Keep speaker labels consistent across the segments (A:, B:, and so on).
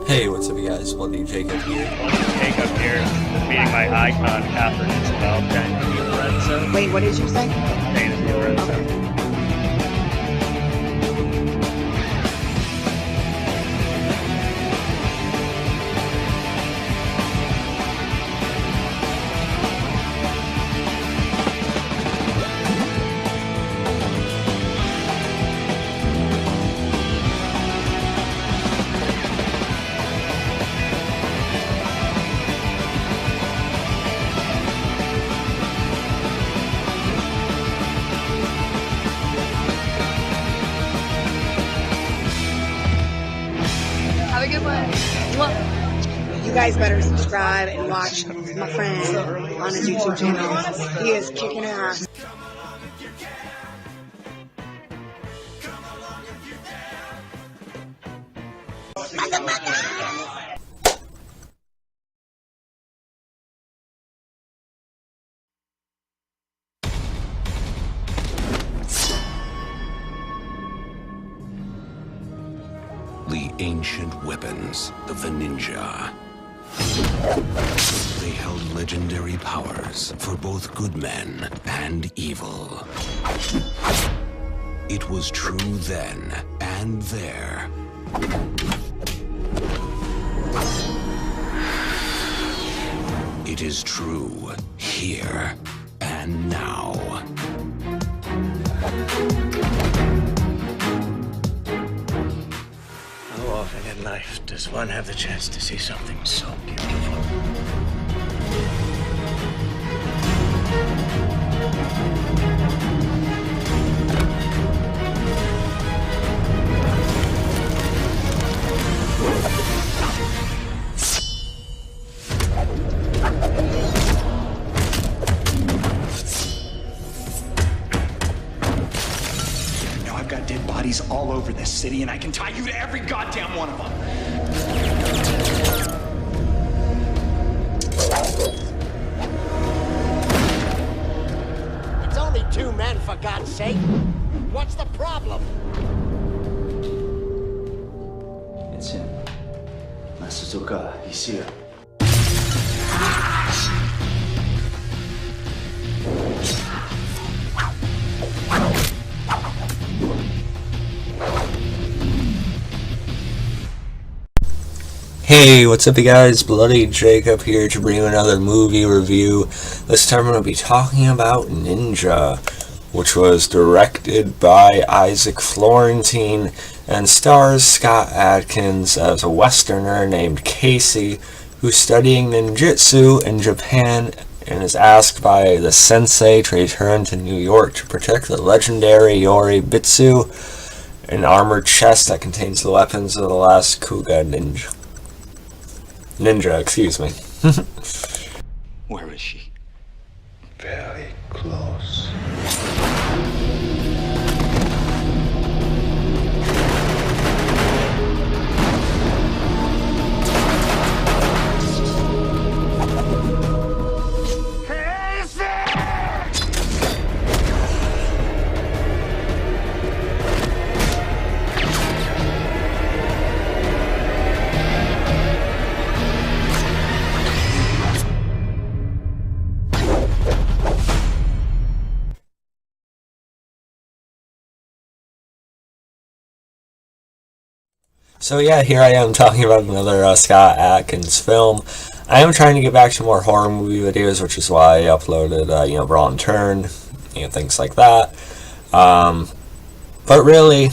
A: Hey, what's up, you guys? Bloody Jacob here.
B: Jacob here, meeting my icon, Catherine Isabel Di Lorenzo.
C: Wait, what did you say?
B: Dana Di Lorenzo.
D: Have a good one.
C: You guys better subscribe and watch my friend on his YouTube channel. He is kicking ass.
E: The ancient weapons of the ninja. They held legendary powers for both good men and evil. It was true then and there. It is true here and now.
F: How often in life does one have the chance to see something so beautiful?
G: Now I've got dead bodies all over this city, and I can tie you to every goddamn one of them.
H: It's only two men, for God's sake. What's the problem?
I: It's him. Nasutoka, he's here.
A: Hey, what's up, you guys? Bloody Jacob here to bring you another movie review. This time I'm going to be talking about Ninja, which was directed by Isaac Florentine and stars Scott Adkins as a Westerner named Casey, who's studying ninjutsu in Japan and is asked by the sensei to return to New York to protect the legendary Yori Bitsu, an armored chest that contains the weapons of the last Kuga Ninja, excuse me.
G: Where is she?
I: Very close.
A: So yeah, here I am talking about another Scott Adkins film. I am trying to get back to more horror movie videos, which is why I uploaded, Brawl and Turn, things like that. But really,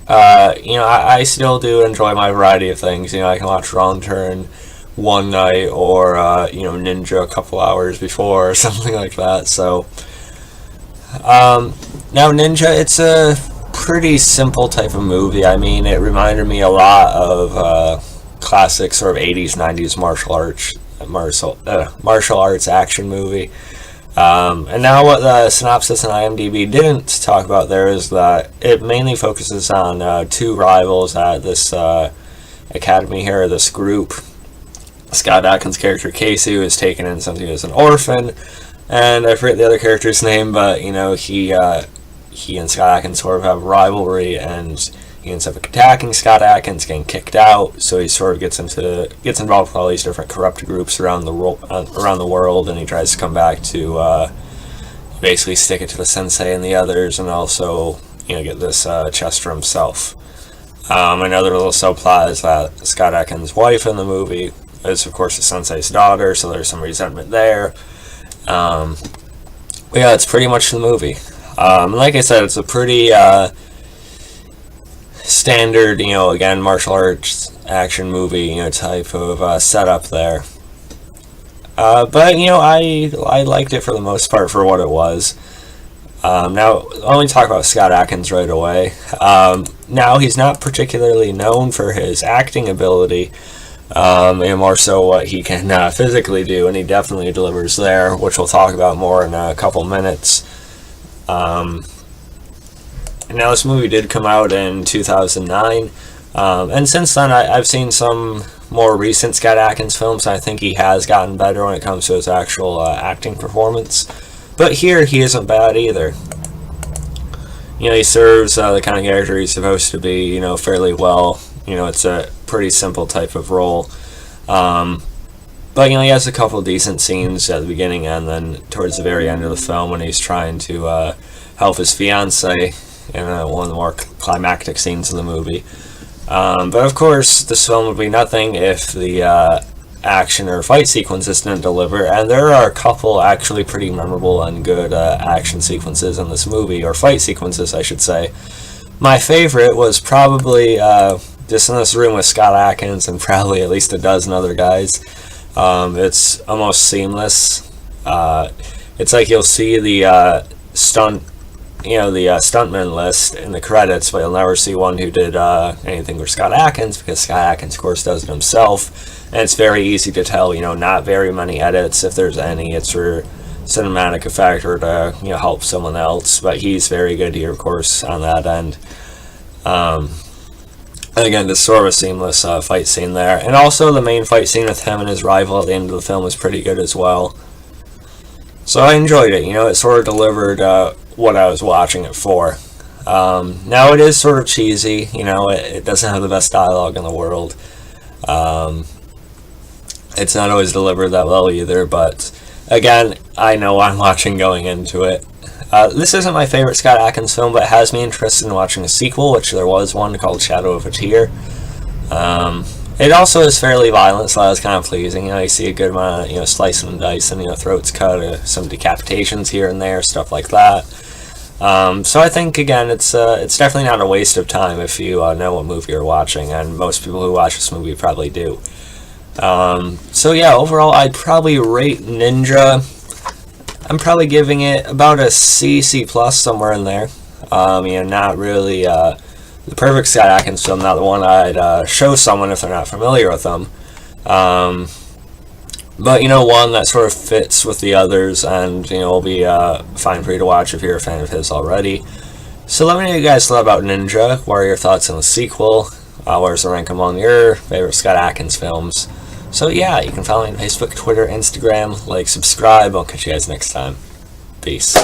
A: I still do enjoy my variety of things. I can watch Brawl and Turn one night, or Ninja a couple hours before, or something like that. So now Ninja, it's a pretty simple type of movie. I mean, it reminded me a lot of classic sort of 80s, 90s martial arts action movie. And now what the synopsis on IMDb didn't talk about there is that it mainly focuses on two rivals at this academy here, this group. Scott Adkins' character Casey was taken in something as an orphan, and I forget the other character's name, but he he and Scott Adkins sort of have a rivalry, and he ends up attacking Scott Adkins, getting kicked out. So he sort of gets involved with all these different corrupt groups around the world, and he tries to come back to basically stick it to the sensei and the others, and also get this chest for himself. Another little subplot is that Scott Adkins' wife in the movie is, of course, the sensei's daughter, so there's some resentment there. But yeah, it's pretty much the movie. Like I said, it's a pretty standard, again, martial arts action movie, type of setup there. But I liked it for the most part for what it was. Now, let me talk about Scott Adkins right away. Now, he's not particularly known for his acting ability, and more so what he can physically do, and he definitely delivers there, which we'll talk about more in a couple minutes. Now, this movie did come out in 2009, and since then I've seen some more recent Scott Adkins films. I think he has gotten better when it comes to his actual acting performance. But here, he isn't bad either. He serves the kind of character he's supposed to be, fairly well. It's a pretty simple type of role. But, he has a couple decent scenes at the beginning and then towards the very end of the film when he's trying to help his fiancée in one of the more climactic scenes in the movie. But, of course, this film would be nothing if the action or fight sequences didn't deliver, and there are a couple actually pretty memorable and good action sequences in this movie, or fight sequences I should say. My favorite was probably just in this room with Scott Adkins and probably at least a dozen other guys. It's almost seamless. It's like you'll see the stuntman list in the credits, but you'll never see one who did anything for Scott Adkins, because Scott Adkins, of course, does it himself. And it's very easy to tell, not very many edits, if there's any. It's for cinematic effect or to, help someone else. But he's very good here, of course, on that end. And again, just sort of a seamless fight scene there. And also the main fight scene with him and his rival at the end of the film was pretty good as well. So I enjoyed it. It sort of delivered what I was watching it for. Now, it is sort of cheesy. It doesn't have the best dialogue in the world. It's not always delivered that well either, but again, I know I'm watching going into it. This isn't my favorite Scott Adkins film, but it has me interested in watching a sequel, which there was one called Shadow of a Tear. It also is fairly violent, so that was kind of pleasing. You see a good amount of, slicing and dicing, throats cut, some decapitations here and there, stuff like that. So I think, again, it's definitely not a waste of time if you know what movie you're watching, and most people who watch this movie probably do. So yeah, overall, I'd probably rate Ninja. I'm probably giving it about a C+, somewhere in there. Not really the perfect Scott Adkins film, not the one I'd show someone if they're not familiar with them. But one that sort of fits with the others, and will be fine for you to watch if you're a fan of his already. So let me know what you guys thought about Ninja. What are your thoughts on the sequel? Where's the rank among your favorite Scott Adkins films? So yeah, you can follow me on Facebook, Twitter, Instagram, subscribe. I'll catch you guys next time. Peace.